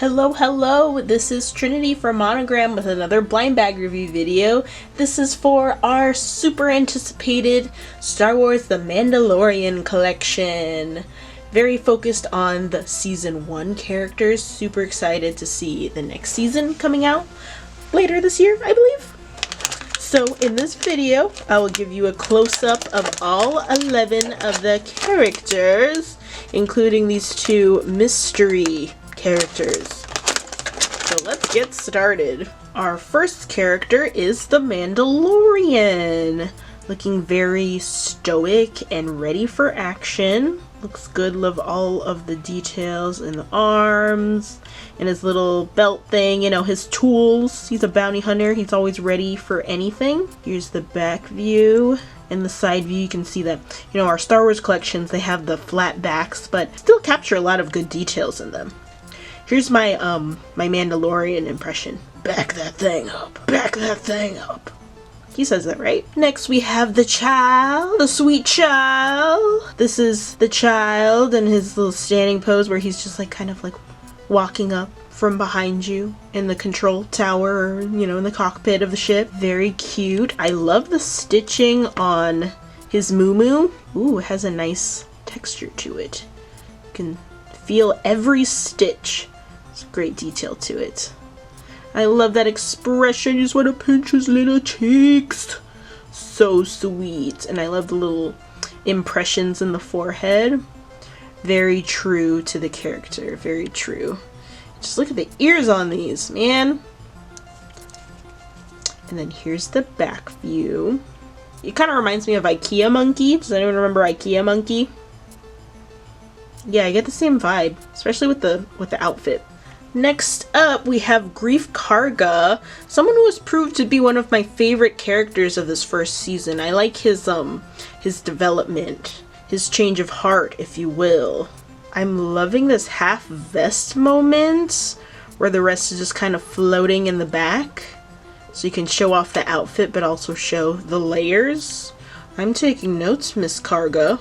Hello, this is Trinity from Monogram with another blind bag review video. This is for our super anticipated Star Wars The Mandalorian collection. Very focused on the season 1 characters. Super excited to see the next season coming out later this year, I believe. So in this video, I will give you a close-up of all 11 of the characters, including these two mystery characters. So let's get started. Our first character is the Mandalorian. Looking very stoic and ready for action. Looks good. Love all of the details in the arms and his little belt thing, you know, his tools. He's a bounty hunter. He's always ready for anything. Here's the back view. In the side view, you can see that, you know, our Star Wars collections, they have the flat backs, but still capture a lot of good details in them. Here's my my Mandalorian impression. Back that thing up. Back that thing up. He says that right. Next we have the child, the sweet child. This is the child in his little standing pose where he's just like kind of like walking up from behind you in the control tower, or, you know, in the cockpit of the ship. Very cute. I love the stitching on his moo-moo. Ooh, it has a nice texture to it. You can feel every stitch. It's a great detail to it. I love that expression. You just want to pinch his little cheeks. So sweet. And I love the little impressions in the forehead. Very true to the character. Very true. Just look at the ears on these, man. And then here's the back view. It kind of reminds me of IKEA Monkey. Does anyone remember IKEA Monkey? Yeah, I get the same vibe, especially with the outfit. Next up, we have Greef Karga, someone who has proved to be one of my favorite characters of this first season. I like his development, his change of heart, if you will. I'm loving this half vest moment where the rest is just kind of floating in the back. So you can show off the outfit but also show the layers. I'm taking notes, Miss Karga.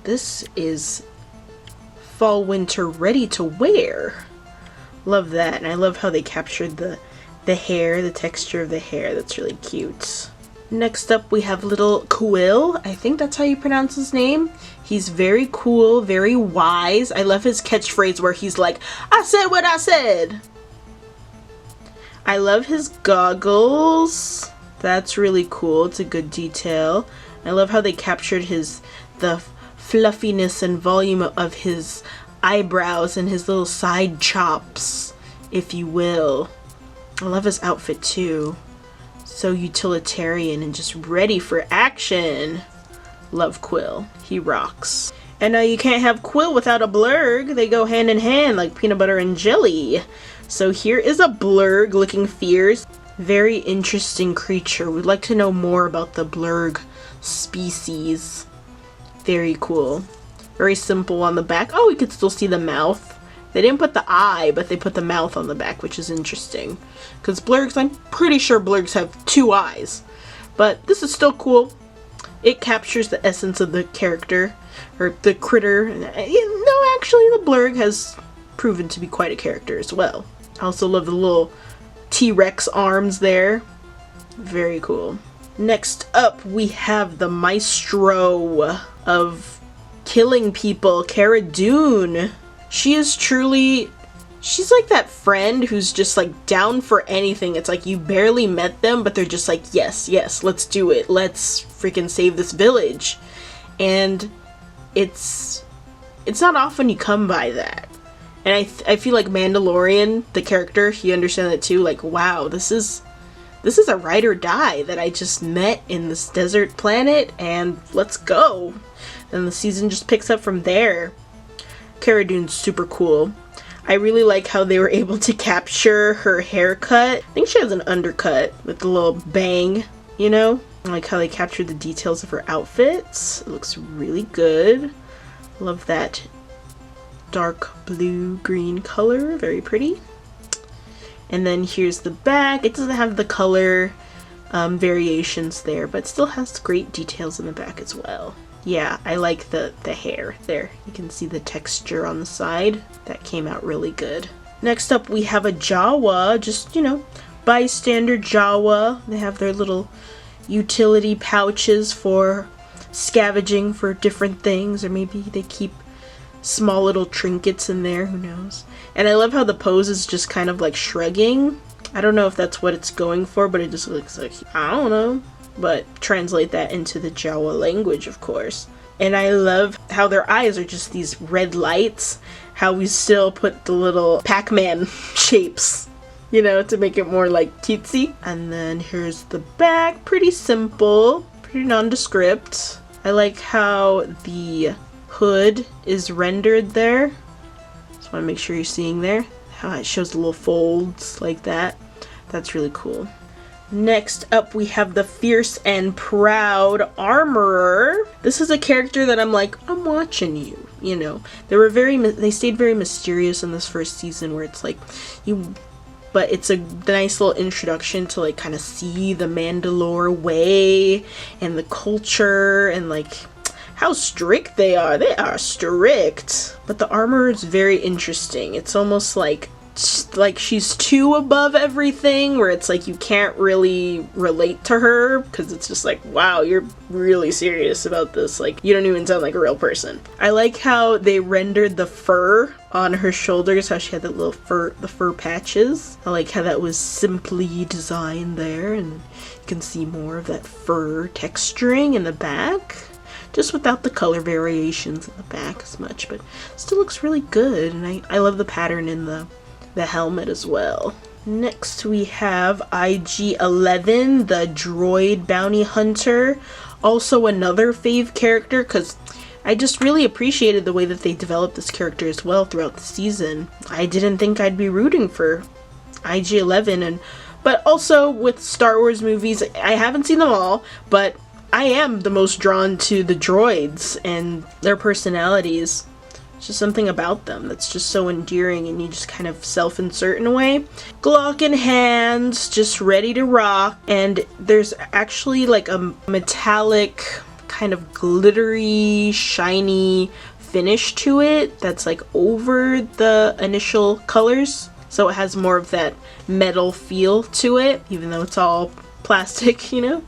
This is fall winter ready to wear. Love that, and I love how they captured the hair, the texture of the hair. That's really cute. Next up we have little Quill. I think that's how you pronounce his name. He's very cool, very wise. I love his catchphrase where he's like, "I said what I said." I love his goggles. That's really cool. It's a good detail. I love how they captured the fluffiness and volume of his eyebrows and his little side chops, if you will. I love his outfit too. So utilitarian and just ready for action. Love Quill. He rocks. And now you can't have Quill without a blurg. They go hand in hand like peanut butter and jelly. So here is a blurg looking fierce. Very interesting creature. We'd like to know more about the blurg species. Very cool. Very simple on the back. Oh, we could still see the mouth. They didn't put the eye, but they put the mouth on the back, which is interesting. Because blurgs, I'm pretty sure blurgs have 2 eyes. But this is still cool. It captures the essence of the character, or the critter. No, actually, the blurg has proven to be quite a character as well. I also love the little T-Rex arms there. Very cool. Next up, we have the maestro of killing people, Cara Dune. She is truly, she's like that friend who's just like down for anything. It's like you barely met them, but they're just like, yes, let's do it. Let's freaking save this village. And it's not often you come by that. And I feel like Mandalorian, the character, he understands it too. Like, wow, this is a ride or die that I just met in this desert planet, and let's go. And the season just picks up from there. Cara Dune's super cool. I really like how they were able to capture her haircut. I think she has an undercut with a little bang, you know? I like how they captured the details of her outfits. It looks really good. Love that dark blue-green color. Very pretty. And then here's the back. It doesn't have the color variations there, but still has great details in the back as well. Yeah, I like the hair there. You can see the texture on the side. That came out really good. Next up we have a Jawa, just, you know, bystander Jawa. They have their little utility pouches for scavenging for different things, or maybe they keep small little trinkets in there, who knows. And I love how the pose is just kind of like shrugging. I don't know if that's what it's going for, but it just looks like, I don't know. But translate that into the Jawa language, of course. And I love how their eyes are just these red lights, how we still put the little Pac-Man shapes, you know, to make it more like cutesy. And then here's the back, pretty simple, pretty nondescript. I like how the hood is rendered there. Just want to make sure you're seeing there how it shows the little folds like that. That's really cool. Next up we have the Fierce and Proud Armorer. This is a character that I'm like, I'm watching you, you know. They stayed very mysterious in this first season, where it's like but it's a nice little introduction to like kind of see the Mandalore way and the culture and like how strict they are. They are strict. But the armor is very interesting. It's almost like she's too above everything, where it's like you can't really relate to her because it's just like, wow, you're really serious about this. Like, you don't even sound like a real person. I like how they rendered the fur on her shoulders, how she had that little the fur patches. I like how that was simply designed there, and you can see more of that fur texturing in the back. Just without the color variations in the back as much, but still looks really good. And I love the pattern in the helmet as well. Next we have IG-11, the droid bounty hunter. Also another fave character, because I just really appreciated the way that they developed this character as well throughout the season. I didn't think I'd be rooting for IG-11, but also with Star Wars movies, I haven't seen them all, but I am the most drawn to the droids and their personalities. It's just something about them that's just so endearing, and you just kind of self-insert in a way. Glock in hands, just ready to rock. And there's actually like a metallic, kind of glittery, shiny finish to it that's like over the initial colors. So it has more of that metal feel to it, even though it's all plastic, you know?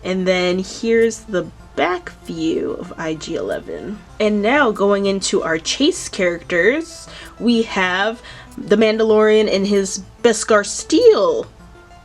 And then here's the back view of IG-11. And now going into our chase characters, we have the Mandalorian and his Beskar Steel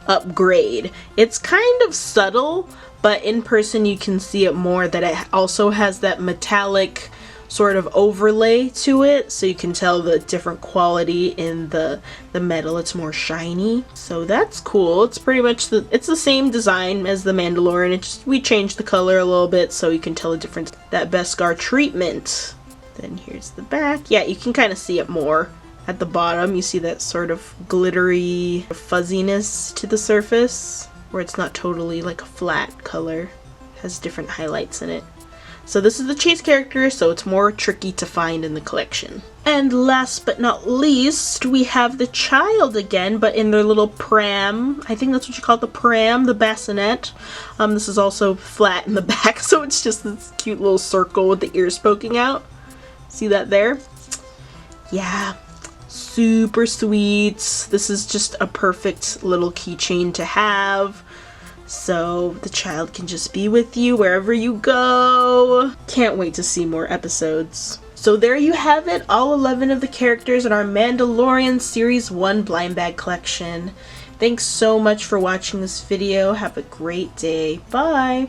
upgrade. It's kind of subtle, but in person you can see it more, that it also has that metallic sort of overlay to it, so you can tell the different quality in the metal. It's more shiny, so that's cool. It's pretty much it's the same design as the Mandalorian. It's just we changed the color a little bit so you can tell the difference. That Beskar treatment. Then here's the back. Yeah, you can kind of see it more at the bottom. You see that sort of glittery fuzziness to the surface, where it's not totally like a flat color. It has different highlights in it. So this is the chase character, so it's more tricky to find in the collection. And last but not least, we have the child again, but in their little pram. I think that's what you call it, the pram, the bassinet. This is also flat in the back, so it's just this cute little circle with the ears poking out. See that there? Yeah, super sweet. This is just a perfect little keychain to have, so the child can just be with you wherever you go. Can't wait to see more episodes. So there you have it, all 11 of the characters in our Mandalorian Series 1 blind bag collection. Thanks so much for watching this video. Have a great day. Bye!